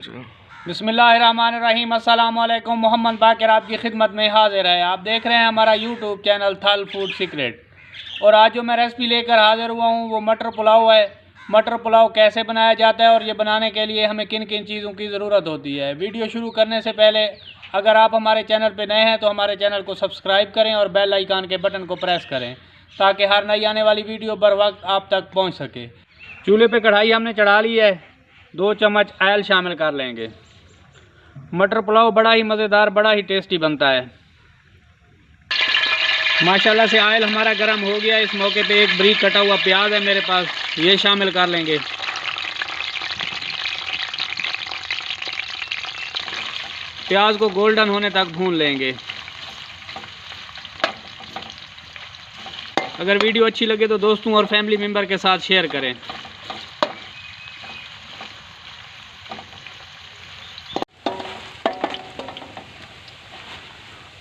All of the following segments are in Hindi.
बिस्मिल्लाहिर्रहमानिर्रहीम। अस्सलामुअलैकुम। मोहम्मद बाकिर आपकी खिदमत में हाजिर है। आप देख रहे हैं हमारा यूट्यूब चैनल थल फूड सीक्रेट। और आज जो मैं रेसिपी लेकर हाजिर हुआ हूँ वो मटर पुलाव है। मटर पुलाव कैसे बनाया जाता है और ये बनाने के लिए हमें किन किन चीज़ों की ज़रूरत होती है। वीडियो शुरू करने से पहले अगर आप हमारे चैनल पर नए हैं तो हमारे चैनल को सब्सक्राइब करें और बेल आइकन के बटन को प्रेस करें ताकि हर नई आने वाली वीडियो बर वक्त आप तक पहुँच सके। चूल्हे पे कढ़ाई हमने चढ़ा ली है। 2 चम्मच ऑयल शामिल कर लेंगे। मटर पुलाव बड़ा ही मज़ेदार, बड़ा ही टेस्टी बनता है। माशाल्लाह से ऑयल हमारा गर्म हो गया। इस मौके पे एक बारीक कटा हुआ प्याज है मेरे पास, ये शामिल कर लेंगे। प्याज को गोल्डन होने तक भून लेंगे। अगर वीडियो अच्छी लगे तो दोस्तों और फैमिली मेम्बर के साथ शेयर करें।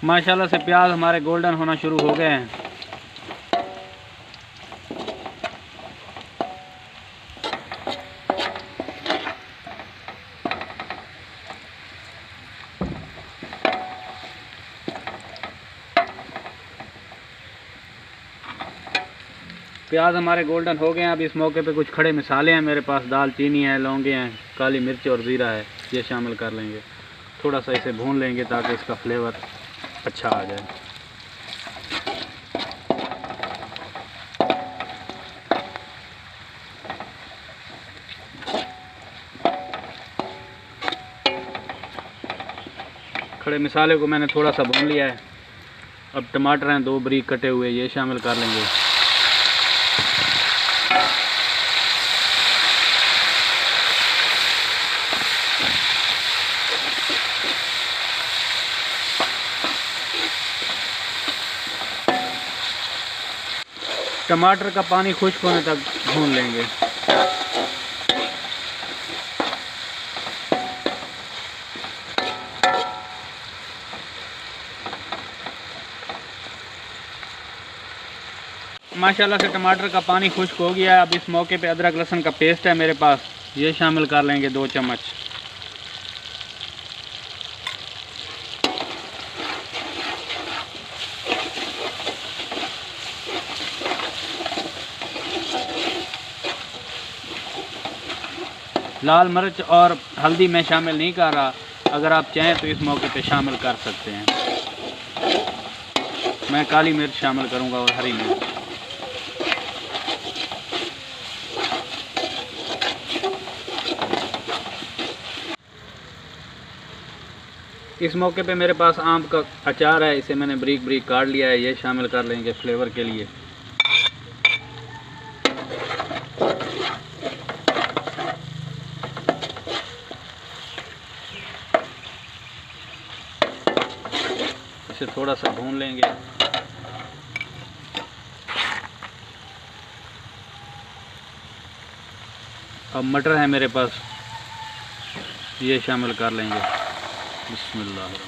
माशाल्लाह से प्याज हमारे गोल्डन होना शुरू हो गए हैं। प्याज हमारे गोल्डन हो गए हैं। अब इस मौके पे कुछ खड़े मसाले हैं मेरे पास, दालचीनी है, लौंगे हैं, काली मिर्च और ज़ीरा है, ये शामिल कर लेंगे। थोड़ा सा इसे भून लेंगे ताकि इसका फ्लेवर अच्छा आ जाए। खड़े मसाले को मैंने थोड़ा सा भून लिया है। अब टमाटर हैं 2 बारीक कटे हुए, ये शामिल कर लेंगे। टमाटर का पानी खुश्क होने तक भून लेंगे। माशाल्लाह से टमाटर का पानी खुश्क हो गया है। अब इस मौके पे अदरक लहसुन का पेस्ट है मेरे पास, ये शामिल कर लेंगे 2 चम्मच। लाल मिर्च और हल्दी मैं शामिल नहीं कर रहा, अगर आप चाहें तो इस मौके पे शामिल कर सकते हैं। मैं काली मिर्च शामिल करूंगा और हरी मिर्च। इस मौके पे मेरे पास आम का अचार है, इसे मैंने बारीक बारीक काट लिया है, ये शामिल कर लेंगे फ्लेवर के लिए। इसे थोड़ा सा भून लेंगे। अब मटर है मेरे पास, ये शामिल कर लेंगे। बिस्मिल्लाह।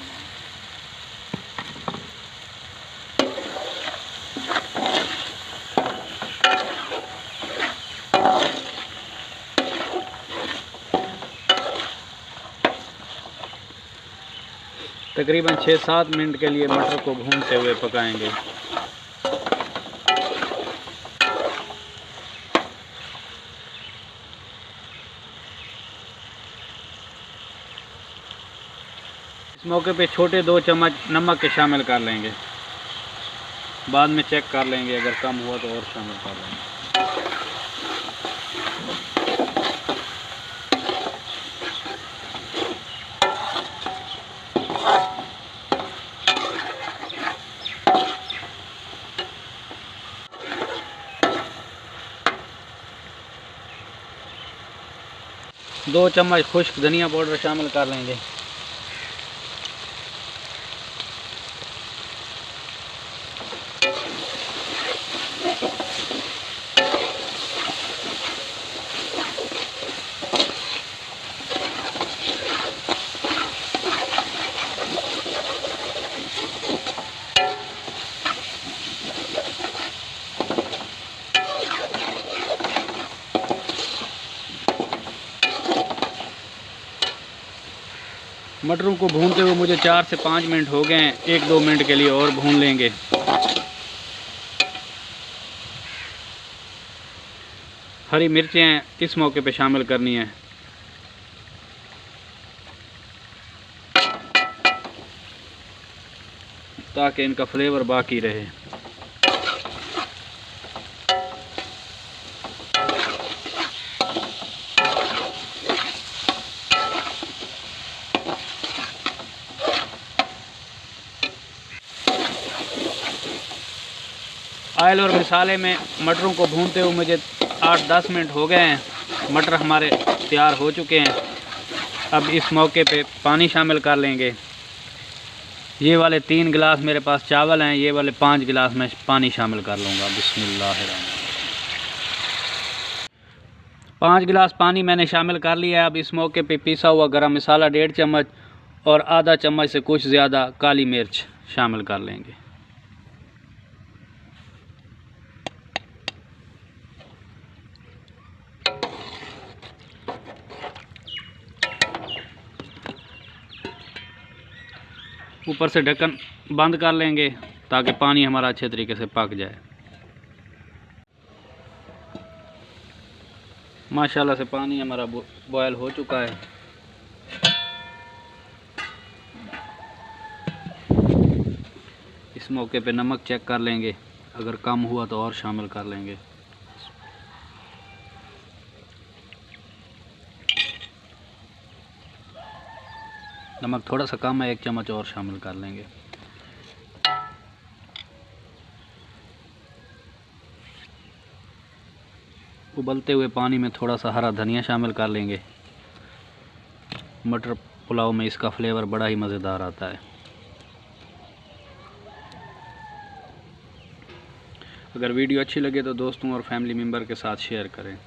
तकरीबन 6-7 मिनट के लिए मटर को भूनते हुए पकाएंगे। इस मौके पे छोटे 2 चम्मच नमक के शामिल कर लेंगे। बाद में चेक कर लेंगे, अगर कम हुआ तो और शामिल कर लेंगे। 2 चम्मच खुश्क धनिया पाउडर शामिल कर लेंगे। मटरों को भूनते हुए मुझे 4 से 5 मिनट हो गए हैं। 1-2 मिनट के लिए और भून लेंगे। हरी मिर्चें इस मौके पे शामिल करनी है ताकि इनका फ्लेवर बाकी रहे। ऑयल और मसाले में मटरों को भूनते हुए मुझे 8-10 मिनट हो गए हैं। मटर हमारे तैयार हो चुके हैं। अब इस मौके पे पानी शामिल कर लेंगे। ये वाले 3 गिलास मेरे पास चावल हैं, ये वाले 5 गिलास मैं पानी शामिल कर लूँगा। बिस्मिल्लाहिर्रहमानिर्रहीम। 5 गिलास पानी मैंने शामिल कर लिया है। अब इस मौके पे पिसा हुआ गरम मसाला 1.5 चम्मच और आधा चम्मच से कुछ ज़्यादा काली मिर्च शामिल कर लेंगे। ऊपर से ढक्कन बंद कर लेंगे ताकि पानी हमारा अच्छे तरीके से पक जाए। माशाल्लाह से पानी हमारा बॉयल हो चुका है। इस मौके पे नमक चेक कर लेंगे, अगर कम हुआ तो और शामिल कर लेंगे। नमक थोड़ा सा कम है, 1 चम्मच और शामिल कर लेंगे। उबलते हुए पानी में थोड़ा सा हरा धनिया शामिल कर लेंगे। मटर पुलाव में इसका फ्लेवर बड़ा ही मज़ेदार आता है। अगर वीडियो अच्छी लगे तो दोस्तों और फैमिली मेम्बर के साथ शेयर करें।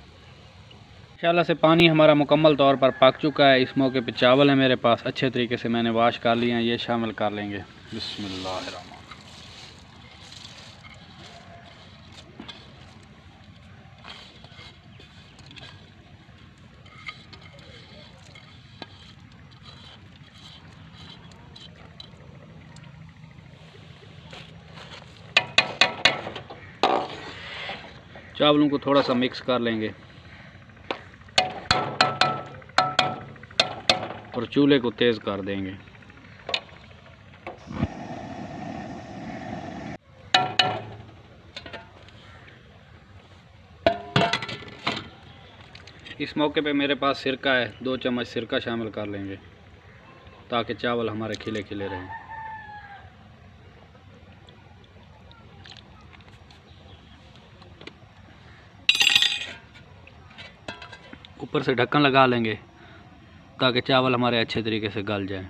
इंशाल्लाह से पानी हमारा मुकम्मल तौर पर पक चुका है। इस मौके पे चावल है मेरे पास, अच्छे तरीके से मैंने वॉश कर लिए हैं, ये शामिल कर लेंगे। बिस्मिल्लाहिर्रहमानिर्रहीम। चावलों को थोड़ा सा मिक्स कर लेंगे और चूल्हे को तेज़ कर देंगे। इस मौके पे मेरे पास सिरका है, 2 चम्मच सिरका शामिल कर लेंगे ताकि चावल हमारे खिले खिले रहें। ऊपर से ढक्कन लगा लेंगे ताकि चावल हमारे अच्छे तरीके से गल जाएं।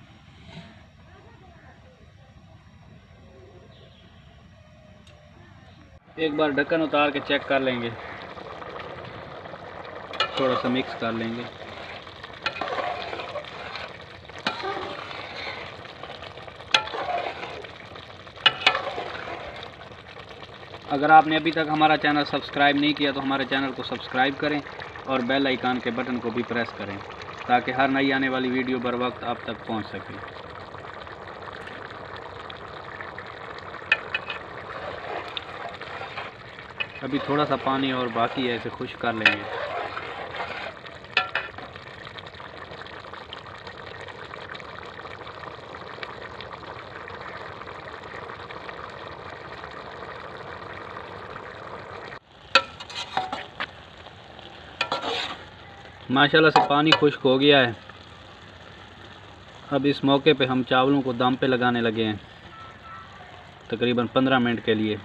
एक बार ढक्कन उतार के चेक कर लेंगे, थोड़ा सा मिक्स कर लेंगे। अगर आपने अभी तक हमारा चैनल सब्सक्राइब नहीं किया तो हमारे चैनल को सब्सक्राइब करें और बेल आइकन के बटन को भी प्रेस करें ताकि हर नई आने वाली वीडियो बर वक्त आप तक पहुंच सके। अभी थोड़ा सा पानी और बाकी है, इसे खुश्क कर लेंगे। माशाल्लाह से पानी खुश्क हो गया है। अब इस मौके पे हम चावलों को दम पे लगाने लगे हैं तकरीबन 15 मिनट के लिए।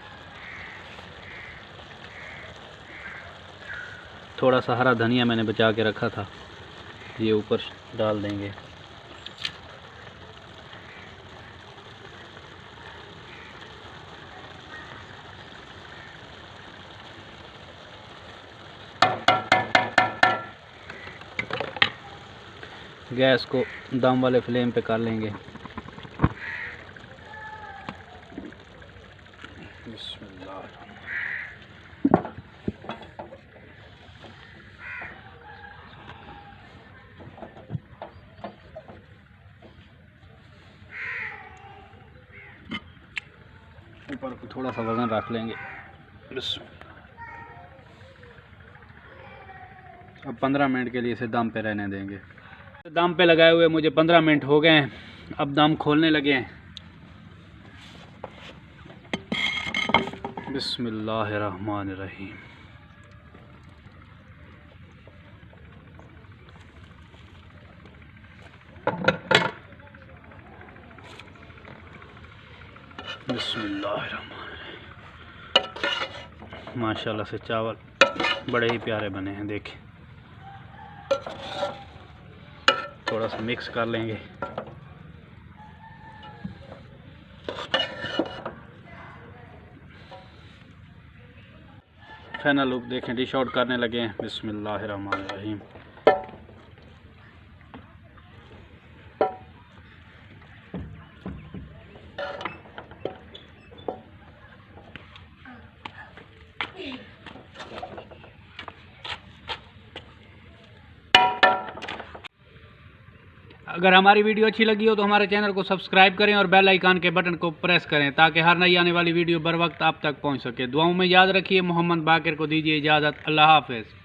थोड़ा सा हरा धनिया मैंने बचा के रखा था, ये ऊपर डाल देंगे। गैस को दम वाले फ्लेम पे कर लेंगे। पर थोड़ा सा वज़न रख लेंगे। अब 15 मिनट के लिए इसे दम पे रहने देंगे। दम पे लगाए हुए मुझे 15 मिनट हो गए हैं। अब दम खोलने लगे हैं। बिस्मिल्लाहिर्रहमानिर्रहीम। बिस्मिल्लाहिर्रहमानिर्रहीम। माशाल्लाह से चावल बड़े ही प्यारे बने हैं। देखें, थोड़ा सा मिक्स कर लेंगे। फाइनल लुक देखें, डिश आउट करने लगे हैं। बिस्मिल्लाहिर्रहमानिर्रहीम। अगर हमारी वीडियो अच्छी लगी हो तो हमारे चैनल को सब्सक्राइब करें और बेल आइकन के बटन को प्रेस करें ताकि हर नई आने वाली वीडियो बर वक्त आप तक पहुंच सके। दुआओं में याद रखिए। मोहम्मद बाकिर को दीजिए इजाज़त। अल्लाह हाफ़िज़।